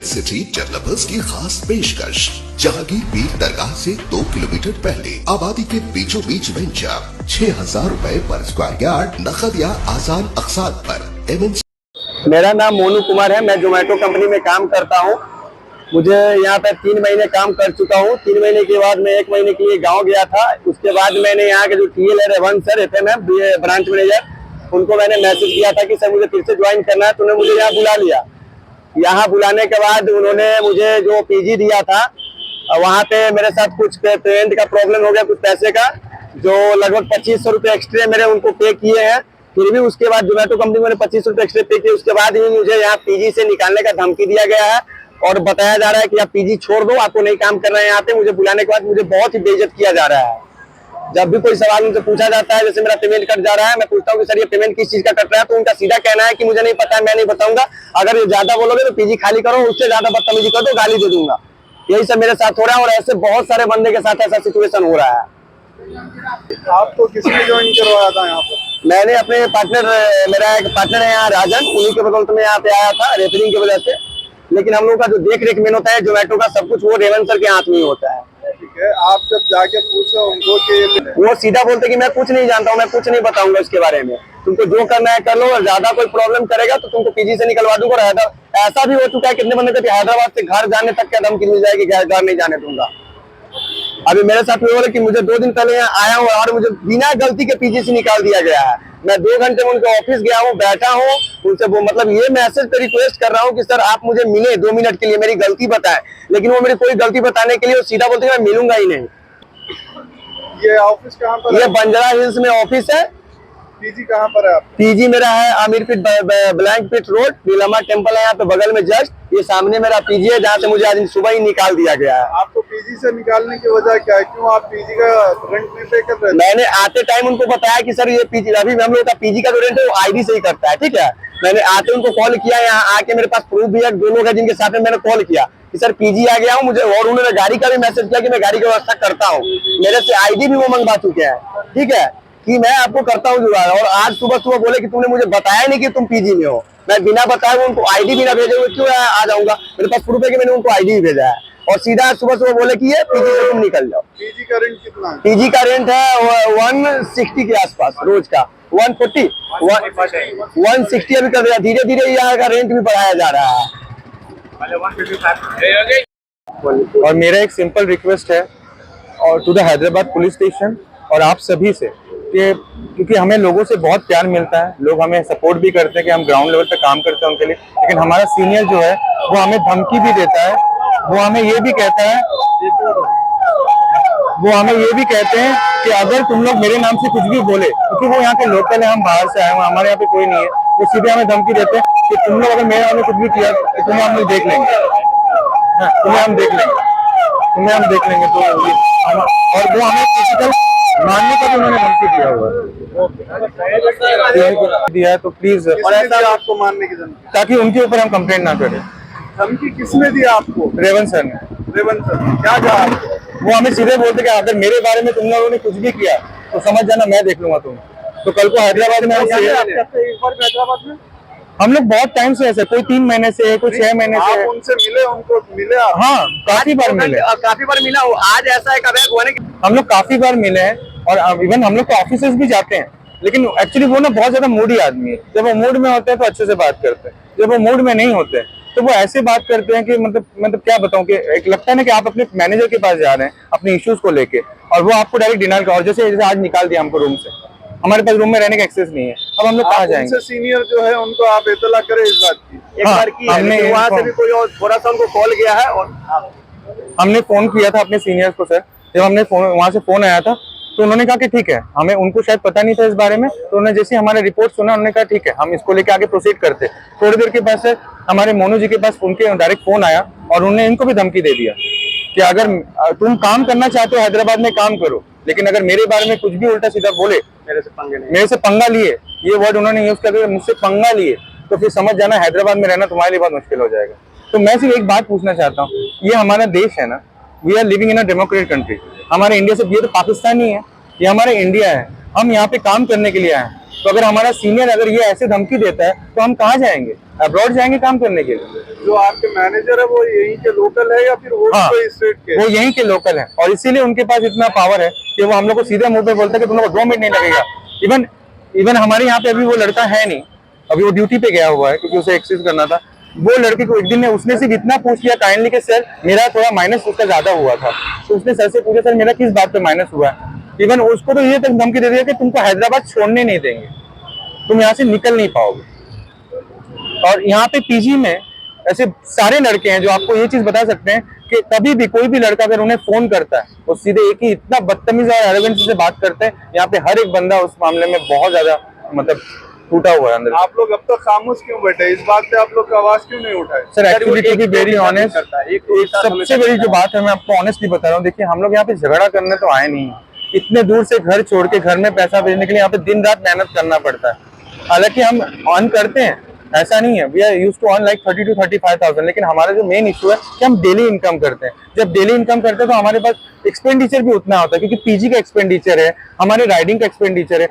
City developers की खास पेशकश जहांगीर पीर दरगाह से 2 किलोमीटर पहले आबादी के बीचों बीच वेंचर 6,000 रुपए पर स्क्वायर यार्ड, नकद या आसान अकसाद पर एमएनसी। मेरा नाम मोनू कुमार है। मैं जोमेटो कंपनी में काम करता हूँ। मुझे यहाँ पे 3 महीने काम कर चुका हूँ। 3 महीने के बाद मैं 1 महीने के लिए गाँव गया था। उसके बाद मैंने यहाँ के जो TL है Revanth sir FMM branch manager, उनको मैंने मैसेज किया था कि सर मुझे फिर से ज्वाइन करना है। तो उन्होंने मुझे यहाँ बुला लिया। यहाँ बुलाने के बाद उन्होंने मुझे जो PG दिया था, वहाँ पे मेरे साथ कुछ पेमेंट का प्रॉब्लम हो गया, कुछ पैसे का, जो लगभग 2500 रुपये एक्स्ट्रा मेरे उनको पे किए हैं। फिर भी उसके बाद जोमेटो कंपनी में 2500 रुपये एक्स्ट्रा पे किए। उसके बाद ही मुझे यहाँ PG से निकालने का धमकी दिया गया है और बताया जा रहा है कि आप PG छोड़ दो, आपको नहीं काम करना है यहाँ पे। मुझे बुलाने के बाद मुझे बहुत ही बेइज्जत किया जा रहा है। जब भी कोई सवाल उनसे पूछा जाता है, जैसे मेरा पेमेंट कट जा रहा है, मैं पूछता हूँ कि सर ये पेमेंट किस चीज का कट रहा है, तो उनका सीधा कहना है कि मुझे नहीं पता है, मैं नहीं बताऊंगा। अगर ये ज्यादा बोलोगे तो PG खाली करो, उससे ज्यादा बदतमीजी कर दो, गाली दे दूंगा। यही सब मेरे साथ हो रहा है और ऐसे बहुत सारे बंदे के साथ ऐसा सिचुएशन हो रहा है। आपको किसने ज्वाइन करवाया था यहाँ पर? मैंने अपने पार्टनर, मेरा एक पार्टनर है यहाँ राजन, उन्हीं के बदौलत में यहाँ पे आया था रेफरिंग की वजह से। लेकिन हम लोग का जो देख रेख मेन होता है जोमेटो का, सब कुछ वो रेवंत सर के हाथ में ही होता है। ठीक है, आप जब जाके पूछो उनको कि वो सीधा बोलते कि मैं कुछ नहीं जानता हूँ, मैं कुछ नहीं बताऊंगा इसके बारे में, तुमको जो करना है कर लो, और ज्यादा कोई प्रॉब्लम करेगा तो तुमको PG से निकलवा दूंगा। ऐसा भी हो चुका है कितने बंदे को हैदराबाद से घर जाने तक क्या धमकी मिल जाएगी, घर नहीं जाने दूंगा। अभी मेरे साथ ये हो रहा है कि मुझे 2 दिन पहले यहाँ आया हूँ और मुझे बिना गलती के PG से निकाल दिया गया है। मैं 2 घंटे में उनके ऑफिस गया हूँ, बैठा हूँ, उनसे वो मतलब ये मैसेज पे रिक्वेस्ट कर रहा हूँ कि सर आप मुझे मिले 2 मिनट के लिए, मेरी गलती बताएं। लेकिन वो मेरी कोई गलती बताने के लिए सीधा बोलते हैं मैं मिलूंगा ही नहीं। ये ऑफिस कहाँ पर? ये बंजारा हिल्स में ऑफिस है। PG कहाँ पर है आप? PG मेरा है आमिर पीट ब्लैंक पिट रोड, नीलमा टेम्पल है यहाँ पे बगल में जस्ट, ये सामने मेरा PG है, जहाँ से मुझे आज सुबह ही निकाल दिया गया है। आपको PG से निकालने की वजह क्या है? क्यों आप PG का रेंट नहीं पे कर रहे थे? मैंने आते टाइम उनको बताया कि सर ये PG, अभी हम लोग का PG का जो रेंट है वो ID से ही करता है, ठीक है। मैंने आते उनको कॉल किया, यहाँ आके मेरे पास प्रूफ भी है, 2 लोग हैं जिनके साथ में मैंने कॉल किया कि सर PG आ गया हूँ मुझे, और उन्होंने गाड़ी का भी मैसेज किया कि मैं गाड़ी की व्यवस्था करता हूँ। मेरे से ID भी वो मंगवा चुके हैं, ठीक है, कि मैं आपको करता हूँ जुगाड़। और आज सुबह सुबह बोले कि तुमने मुझे बताया नहीं कि तुम PG में हो। मैं बिना बताए उनको ID भी ना भेजे हुए क्यों आ जाऊंगा? मेरे पास प्रूफ है कि मैंने उनको ID भी भेजा है। और सीधा सुबह सुबह बोले कि ये PG से तुम निकल जाओ। PG का रेंट कितना है? PG का रेंट है 160 के आसपास रोज का, 140 160 अभी कर दिया। धीरे धीरे यहाँ का रेंट भी बढ़ाया जा रहा है। और मेरा एक सिंपल रिक्वेस्ट है और to the Hyderabad police station और आप सभी से कि क्योंकि हमें लोगों से बहुत प्यार मिलता है, लोग हमें सपोर्ट भी करते हैं कि हम ग्राउंड लेवल पे काम करते हैं उनके लिए, लेकिन हमारा सीनियर जो है वो हमें धमकी भी देता है। वो हमें ये भी कहते हैं कि अगर तुम लोग मेरे नाम से कुछ भी बोले, क्योंकि वो यहाँ के लोकल है, हम बाहर से आए हैं, हमारे यहाँ पे कोई नहीं है, वो सीधे हमें धमकी देते हैं कि तुम लोग अगर मेरे नाम में कुछ भी किया तो तुम्हें हम लोग देख लेंगे, तुम्हें हम देख लेंगे। तो और वो हमें फिजिकल मारने का भी उन्होंने धमकी दिया हुआ है। तो प्लीज, और ऐसा आपको मारने की धमकी, ताकि उनके ऊपर हम कंप्लेंट ना करें। धमकी किसने दिया आपको? रेवंत सर ने। रेवंत सर क्या कहा आपको? वो हमें सीधे बोलते कि अगर मेरे बारे में तुम लोगों ने कुछ भी किया तो समझ जाना मैं देख लूंगा तुम। तो कल को हैदराबाद में हैदराबाद में हम लोग बहुत टाइम से ऐसे, कोई 3 महीने से, कोई 6 महीने से। आप उनसे मिले? उनको मिले आप? हाँ, काफी बार मिले। मिला हूँ। आज ऐसा है हम लोग काफी बार मिले हैं और इवन हम लोग तो ऑफिसेस भी जाते हैं, लेकिन एक्चुअली वो ना बहुत ज्यादा मूडी आदमी है। जब वो मूड में होते हैं तो अच्छे से बात करते हैं, जब वो मूड में नहीं होते तो वो ऐसे बात करते हैं कि मतलब क्या बताऊं कि एक लगता है ना कि आप अपने मैनेजर के पास जा रहे हैं अपने इश्यूज को लेके, और वो आपको डायरेक्ट डिनार का, और जैसे आज निकाल दिया हमको रूम से, हमारे पास रूम में रहने का एक्सेस नहीं है, अब हम लोग कहाँ जाएंगे? सीनियर जो है उनको आप इत्तला करें इस बात की? एक बार की हमने वहाँ से भी कोई और थोड़ा सा उनको कॉल किया है और हमने फोन किया था अपने सीनियर्स को। सर जब हमने वहाँ से फोन आया था तो उन्होंने कहा कि ठीक है, हमें उनको शायद पता नहीं था इस बारे में, तो उन्होंने जैसे हमारे रिपोर्ट सुना उन्होंने कहा ठीक है हम इसको लेके आगे प्रोसीड करते। थोड़ी देर के बाद से हमारे मोनू जी के पास उनके डायरेक्ट फोन आया और उन्होंने इनको भी धमकी दे दिया कि अगर तुम काम करना चाहते हो हैदराबाद में काम करो, लेकिन अगर मेरे बारे में कुछ भी उल्टा सीधा बोले, मेरे से पंगा लिए, ये वर्ड उन्होंने यूज कर, मुझसे पंगा लिए, तो फिर समझ जाना हैदराबाद में रहना तुम्हारे लिए बहुत मुश्किल हो जाएगा। तो मैं सिर्फ एक बात पूछना चाहता हूँ, ये हमारा देश है ना, we are living in a democratic country. हमारे इंडिया से, ये तो पाकिस्तान नहीं है, ये हमारा इंडिया है। हम यहाँ पे काम करने के लिए आए हैं, तो अगर हमारा सीनियर अगर ये ऐसे धमकी देता है तो हम कहाँ जाएंगे? अब्रॉड जाएंगे काम करने के लिए। जो आपके मैनेजर है वो यहीं के लोकल है या फिर वो हाँ, कोई स्टेट के? वो यहीं के लोकल है और इसीलिए उनके पास इतना पावर है कि वो हम लोग को सीधे मुंह पे बोलते हैं कि तुम लोग 2 मिनट नहीं लगेगा। इवन हमारे यहाँ पे अभी वो लड़का है नहीं, अभी वो ड्यूटी पे गया हुआ है क्योंकि उसे एक्सेस करना था। वो लड़के को एक दिन में उसने सिर्फ इतना पूछ लिया काइंडली कि सर मेरा थोड़ा माइनस उसका ज्यादा हुआ था, तो उसने सर से पूछा सर मेरा किस बात पे माइनस हुआ है। इवन उसको तो ये तक धमकी दे दिया कि तुमको हैदराबाद छोड़ने नहीं देंगे, तुम यहाँ से निकल नहीं पाओगे। और यहाँ पे पीजी में ऐसे सारे लड़के हैं जो आपको ये चीज बता सकते हैं कि कभी भी कोई भी लड़का अगर उन्हें फोन करता है वो सीधे एक ही इतना बदतमीज और एरोगेंस से बात करते हैं। यहाँ पे हर एक बंदा उस मामले में बहुत ज्यादा मतलब टूटा हुआ है अंदर। आप लोग अब तक खामोश क्यों बैठे? इस बात पे आप लोग का आवाज क्यों नहीं उठाए? Sir actually to be very honest, एक सबसे बड़ी जो बात है मैं आपको ऑनेस्टली बता रहा हूँ, देखिए हम लोग यहाँ पे झगड़ा करने तो आए नहीं, इतने दूर से घर छोड़ के घर में पैसा भेजने के लिए यहाँ पे दिन रात मेहनत करना पड़ता है। हालांकि हम अर्न करते हैं, ऐसा नहीं है, we are used to earn like 30 to 35,000, लेकिन हमारा जो मेन इशू है कि हम डेली इनकम करते हैं। जब डेली इनकम करते हैं तो हमारे पास एक्सपेंडिचर भी उतना होता है क्योंकि पीजी का एक्सपेंडिचर है, हमारे राइडिंग का एक्सपेंडिचर है।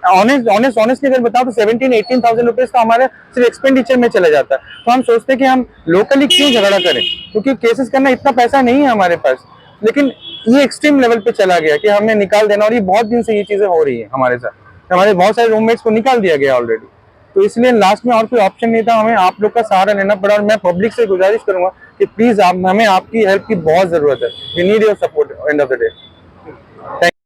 ऑनेस्टली अगर बताओ तो 17-18,000 रुपीज तो हमारे सिर्फ एक्सपेंडिचर में चला जाता है। तो हम सोचते हैं कि हम लोकली क्यों झगड़ा करें, क्योंकि केसेस करना इतना पैसा नहीं है हमारे पास। लेकिन ये एक्सट्रीम लेवल पे चला गया कि हमें निकाल देना, और ये बहुत दिन से ये चीजें हो रही है हमारे साथ। हमारे बहुत सारे रूममेट्स को निकाल दिया गया ऑलरेडी, तो इसलिए लास्ट में और कोई ऑप्शन नहीं था, हमें आप लोग का सहारा लेना पड़ा। और मैं पब्लिक से गुजारिश करूंगा कि प्लीज हमें आपकी हेल्प की बहुत जरूरत है। We need your support end of the day.